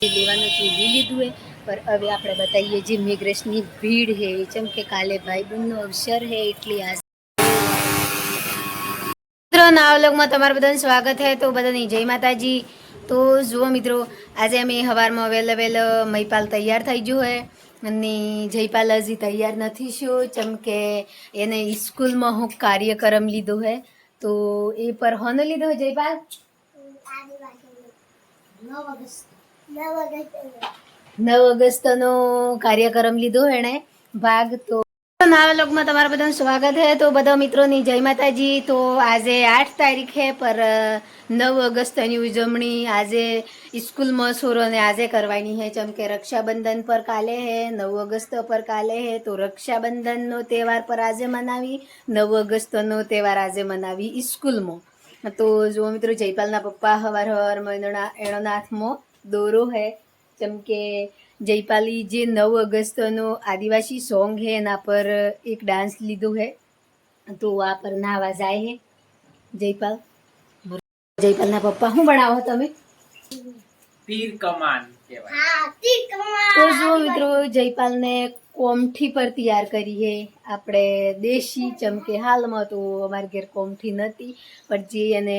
લેવાનું તો લઈ લીધું હે પર હવે આપણે બતાવીએ જે મેઘરસની ભીડ હે જેમ કે કાલે ભાઈબંધનો અવસર હે એટલી આ મિત્રો નવા વ્લોગમાં તમારું બધાનું સ્વાગત છે તો બધાની જય માતાજી। તો જુઓ મિત્રો આજે અમે સવારમાં વહેલા મહિપાલ તૈયાર થઈ ગયો હે અને જયપાલ હજી તૈયાર નથી થયો જેમ કે એને સ્કૂલમાં હું કાર્યક્રમ લીધો હે તો એ પર હોનો લીધો હે જયપાલ 9 ઓગસ્ટનો કાર્યક્રમ લીધો એણે ભાગ। તો નવા વ્લોગમાં તમારા બધાનું સ્વાગત છે તો બધા મિત્રોની જય માતાજી। તો આજે 8 તારીખ है पर 9 ઓગસ્ટની ઉજવણી આજે સ્કૂલમાં છોરોને આજે કરવાની है જેમ કે રક્ષાબંધન પર કાલે है 9 ઓગસ્ટ પર કાલે है તો રક્ષાબંધનનો તહેવાર પર આજે મનાવી 9 ઓગસ્ટનો તહેવાર આજે મનાવી સ્કૂલમાં। તો જો મિત્રો જયપાલના પપ્પા હવારમાં એનો હાથમાં દોરો है જેમ કે जयपाली जे 9 अगस्तनो आदिवासी सॉन्ग है एना पर एक डांस लीधो है तो वहाँ पर नावा जाए है जयपाल। जयपाल ना पप्पा हूँ बनावो तमे तीर कमान तो जो मित्रों जयपाल ने कोमठी पर तैयार करी है आपणे देशी चमके हाल में तो अमार घेर कोमठी नती पर जे एने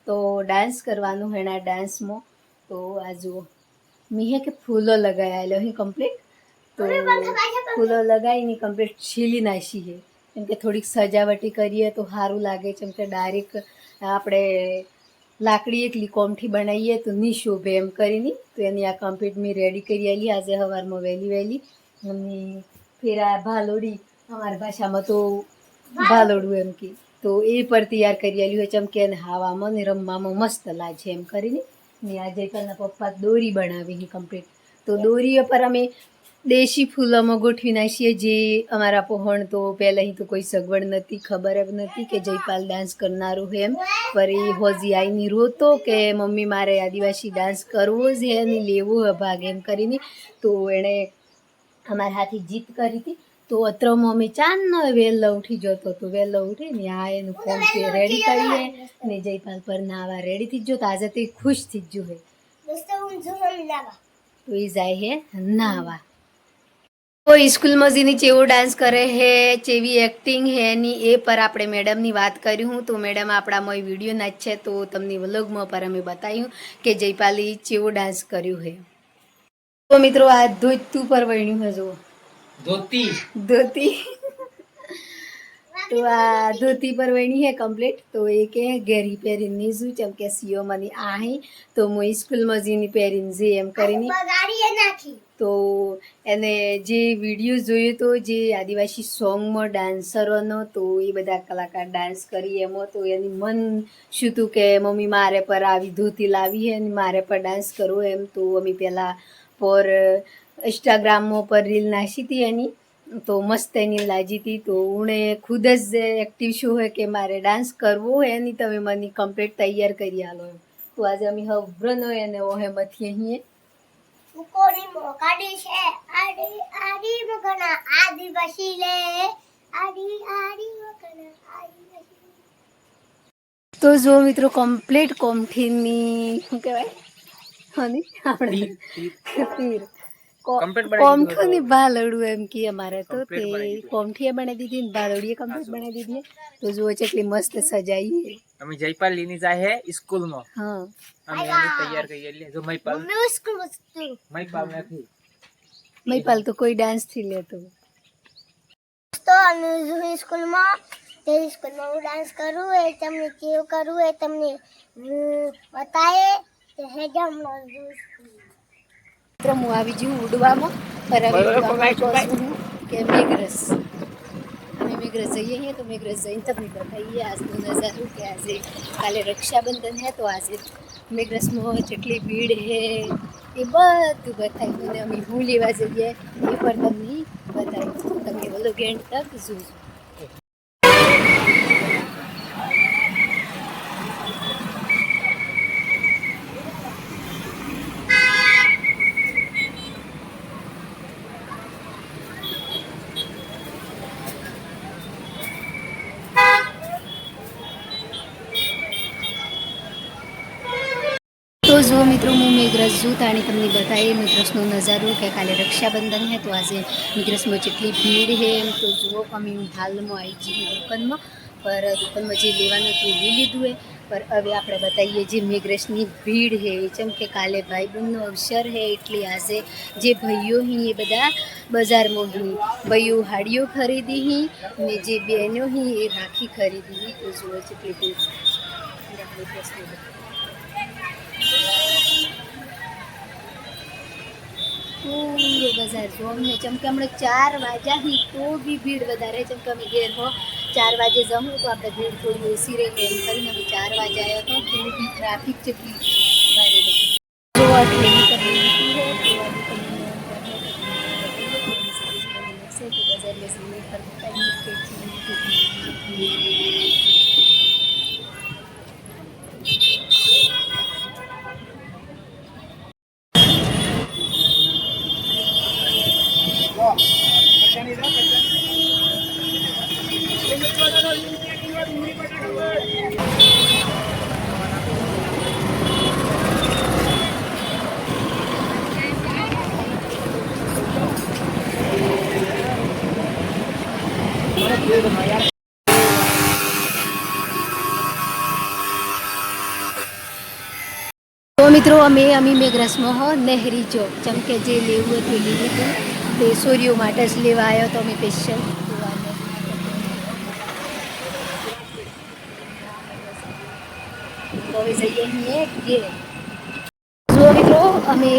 तो डांस करवानो है ना डांस में तो आ जुओ मीहे के फूलों लगाया ही कम्प्लीट तो फूलों लगाई नहीं कम्प्लीट छीली नाशी है केम के थोड़ी सजावटी करिए तो सारू लगे केम के डायरेक्ट आपणे लाकड़ी एकली कोमठी बनाईए तो नहीं शोभे एम करीने तो एनी आ कम्प्लीट में रेडी करी आली आज सवारमां वहेली अने फिर आ भालोड़ी अमारी भाषा में तो भालोड़ू एम की तो ए पर तैयार करी आली है चमके हावामां ने रमवामां मस्त लागे एम करीने ने आ जयपालना पप्पा दोरी बनावी है कम्प्लीट तो दोरी पर अमे देशी फूलों में गोठवी नाखीए जे अमारा पहोण तो पहले ही तो कोई सगवड़ नती खबर नती कि जयपाल डांस करनारो है एम पर ए होजी आईने रोतो कि मम्मी मारे आदिवासी डांस करवो ज है ने लेवो है भाग एम करीने तो एणे अमारा हाथी जीत करी थी तो अत्रमा अमे चांदनो वहेलो उठी जतो तो वहेलो उठी ने आ एनु कोम रेडी करीए ने जयपाल पर नावा रेडी थी जो तो आज ते खुश थी जो है तो ई जाए है नावा तो स्कूल में जीनी चेवो डांस करे है चेवी एक्टिंग है नी ए पर आपणे मैडम नी बात करी हूँ तो मैडम आपड़ा मोई वीडियो नाखे तो तमने व्लॉग में पर अमे बतायूं कि जयपाली चेवो डांस कर्यो है। तो मित्रों आ धोती पर वण्यू है जो धोती तो आ धोती पर वणी है कम्प्लीट तो एक है घेरी पेरीने जू चमके सीओ मनी आहे तो मो स्कूल में जीनी पेरीने जे एम करीने तो एने जे विडियो जोयो तो जे आदिवासी सॉन्ग में डांसरोनो तो ये बधा कलाकार डांस करी एमो तो एनी मन शुतु के मम्मी मारे पर आवी धोती लावी है मारे पर डांस करो एम तो अमी पहला पर इंस्टाग्राम पर रील नाखी थी एनी तो मस्त एनी लाजी थी तो उन्हें खुद ज एक्टिव शो है कि मारे डांस करवो है नहीं तमे मनी कम्प्लीट तैयार करी आलो एम तो आज अमी हव्रनो एने ओहे मथी अहीं कोरी मोकाडी छे आडी आडी मगना आदिवासी ले आडी आडी मगना आदिवासी तो जो मित्रों कम्प्लीट कोमठीनी શું કહેવાય હની આપણે તીર कोमठीनी भालड़ू एम की अमारे तो ते कोमठी बना दीदी भालड़ी कम्प्लीट बना दीदी तो जो चकली मस्त सजाई है અમે જયપાલ લીની જાય હે સ્કૂલ માં हां અમે એને તૈયાર કરી એટલે જો મહીપાલ मैं स्कूल वस्तु મહીપાલ નથી महीपाल तो कोई डांस थी ले तो अनुजू स्कूल में तेरी स्कूल में वो डांस करूँ है तमने क्यों करूँ है तमने बताए तो है जब मित्र मु આવી જુ ઉડવામાં પર હવે કે મેઘરસ અમે મેઘરસ જઈએ हैं तो मेघरस जैन तक बताइए आज तो नज़ारो कि आज काले रक्षाबंधन है तो आज मेघरस में जेटली भीड़ है ये બધું बताई ने अमी હું લેવા જઈએ એ પર તમને बताई તમે બોલો એન્ડ તક જોજો। तो जो मित्रों मैं मेघरस मिग्रस जू ताणी तमने बताए मिग्रसनो नज़ारो के काले रक्षाबंधन है तो आज मिग्रस में जेटली भीड़ है एम तो जुओ अमी हाल में आई जी दुकान में पर दुकान में जे लेवानुं हतुं लई लीधुं है पर हवे आपणे बताइए जे मेघरसनी भीड़ है चम के काले भाई बहननो अवसर है एटले आजे जे भाईओ ही ये बधा बजार में ही भाईओ हाड़ियों खरीदी ही ने जे बहनों ही ये राखी खरीदी ही तो जुओ जेटली भीड़ पूरो बजार जो अમને ચમકે હમણાં 4 વાગ્યા ही तो भी भीड़ વધારે ચમકે અમે ઘેર હો 4 વાગે જમું તો આપણે ભીड़ થોડી ઓછી રહે એમ કરીને અમે 4 વાગે આવ્યો તો તો भी ટ્રાફિક જેટલી ભારે હતી જો આટલી કરી લીધી है तो अभी से तो बाजार में समय पर कहीं के तो मित्रों अमी मेघरसમાં हो नहरी चौक चमके जे लेવું હતું લઈ લીધું તે સોરીઓ માટે જ લેવા આવ્યો તો અમે સ્પેશિયલ તો હવે જઈએ છીએ ઘેર જો મિત્રો અમે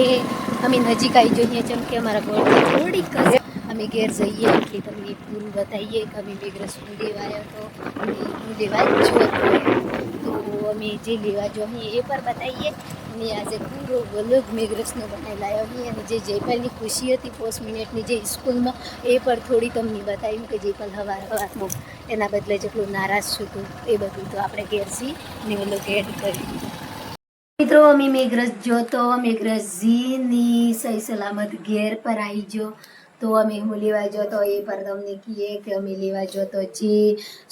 નજીક આવી જોઈએ ચમકે અમારા ઘરથી થોડીક અમે ઘેર જઈએ એટલે તમને પૂરું બતાવીએ કે અમે મેઘરસમાં લેવા આવ્યો તો હું લેવા જો તો અમે જે લેવા જોઈએ એ પર બતાવીએ અને આજે પૂરો વ્લોગ મેઘરસનો બનાવી લાવ્યો છીએ અને જે જયપાલની ખુશી હતી 5 મિનિટની જે સ્કૂલમાં એ પર થોડી તમને બતાવ્યું કે જયપાલ હવારમાં એના બદલે જેટલું નારાજ છું તો એ બધું તો આપણે ઘેરથી ને વ્લોગ એડ કરી મિત્રો અમે મેઘરસ જોતો મેઘરસજીની સહી સલામત ઘેર પર આવી ગયો તો અમે હું લેવા જતો એ પર તમને કહીએ કે અમે લેવા જતો જે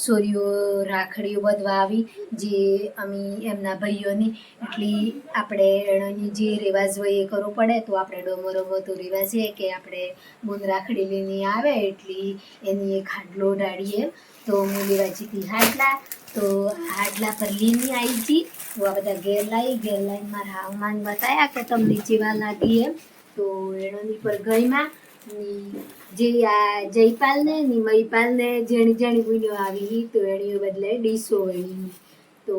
સોરીઓ રાખડીઓ બધવા આવી જે અમે એમના ભાઈઓની એટલી આપણે એની જે રિવાજ હોય એ કરવો પડે તો આપણે ડોમરોમાં તો રિવાજ છે કે આપણે બૂંદ રાખડી લઈને આવે એટલી એની એક હાડલો ડાળીએ તો હું લેવા જતી હાડલા તો હાડલા પર લીની આવી હતી તો આ બધા ઘેર લાવીને મારા હવામાન બતાવ્યા કે તમને જેવા લાગી એમ તો એનોની પર ગઈમાં જે આ જયપાલને ની મહિપાલને જેણી બુન્યો આવી તો એણીઓ બદલે ડીસો વળી તો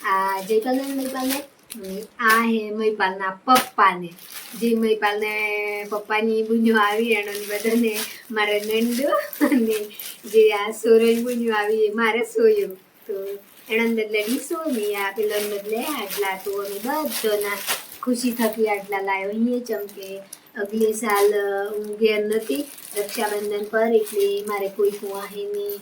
આ જયપાલને મહિપાલને આ હે મહિપાલના પપ્પાને જે મહિપાલને પપ્પાની બુન્યો આવી એનોની બદલે મારે નંદુ અને જે આ સોરલ બુન્યો આવી એ મારે સોયો તો એના બદલે ડીસો ને આ પેલા બદલે આટલા તો અમે બધાના ખુશી થકી આટલા લાવ્યો અહીંયા ચમકે અગલે સાલ હું ઘેર નથી રક્ષાબંધન પર એટલે મારે કોઈ કુવાહીની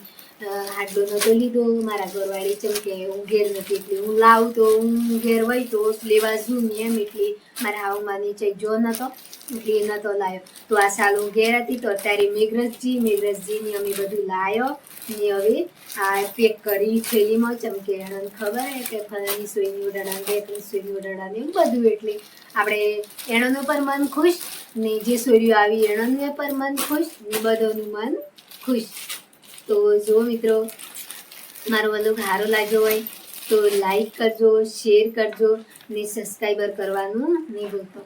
હાડલો નહોતો લીધો મારા ઘરવાળી ચમકે હું ઘેર નથી એટલે હું લાવું તો હું ઘેર વહી તો લેવા જઉં ને એમ એટલે મારા હાવમાં નીચે જો નહોતો એટલે એ નહોતો લાવ્યો તો આ સાલ હું ઘેર હતી તો અત્યારે મેઘરસજીની અમે બધું લાવ્યો ને હવે આ પેક કરી થેલીમાં ચમકે એને ખબર હે કે ફલાની સોયની ઉડાડા બેકની સોયની ઉડાડા ને એવું બધું એટલે આપણે એણોનું પર મન ખુશ ને જે સોરીઓ આવી એણોનું પર મન ખુશ ને બધોનું મન ખુશ તો જો મિત્રો મારો વ્લોગ સારો લાગ્યો હોય તો લાઈક કરજો શેર કરજો ને સબસ્ક્રાઈબર કરવાનું નહીં ભૂલતો